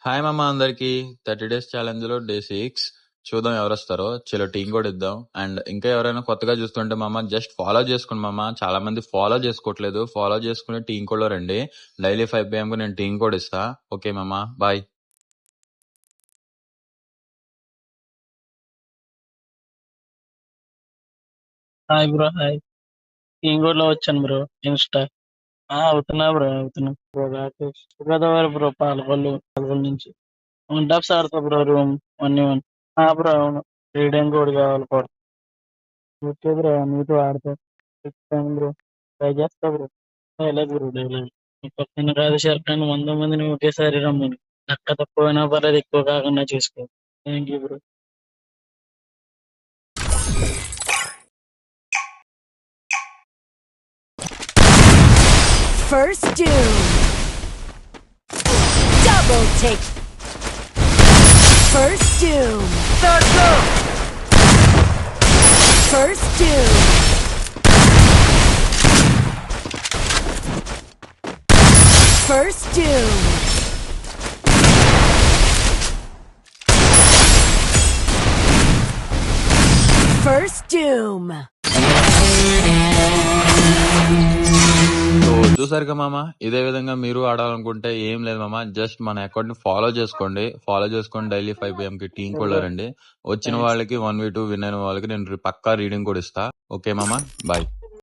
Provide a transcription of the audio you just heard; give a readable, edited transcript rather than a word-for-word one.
Hi మామ అందరికి 30 days challenge లో డే 6 చూద్దాం ఎవరొస్తారో. చలో టీం కూడా ఇద్దాం. అండ్ ఇంకా ఎవరైనా కొత్తగా చూస్తుంటే మామ జస్ట్ ఫాలో చేసుకోండి మామ. చాలా మంది ఫాలో చేసుకోవట్లేదు. ఫాలో చేసుకుని టీం కూడా రండి. డైలీ 5 PM కు నేను టీం కూడా ఇస్తా. ఓకే మామ, బాయ్. Hi bro, hi. ఇంకోటిలో వచ్చాను బ్రో, ఇన్స్టా. అవుతున్నా బ్రో, అవుతున్నా బ్రో. రాకేష్ గోదావరి బ్రో, పాలకొల్లు నుంచి 1 టాప్స్ ఆడతా బ్రో. Room 1v1. బ్రో, అవును. రీడింగ్ కూడా కావాలి బ్రో. ఓకే బ్రో, నీతో ఆడతా. చెప్తాను బ్రో, ట్రై చేస్తా బ్రో. లేదు బ్రో, లేదు. పక్కన కాదు షర్ట్ అని 100 మందిని ఒకేసారి రమ్మని. అక్క తక్కువైనా పర్లేదు, ఎక్కువ కాకుండా చూసుకో. Thank you bro. First Doom. Double take. First Doom. First Doom. First Doom. First Doom. So చూసారుగా మామ, ఇదే విధంగా మీరు ఆడాలనుకుంటే ఏం లేదు మామ, జస్ట్ మన అకౌంట్ ని ఫాలో చేసుకోండి. ఫాలో చేసుకొని డైలీ 5 PM కి టీం కూడా రండి. వచ్చిన వాళ్ళకి 1v2 విన్ అయిన వాళ్ళకి నేను పక్కా రీడింగ్ కూడా ఇస్తా. ఓకే మామ, బాయ్.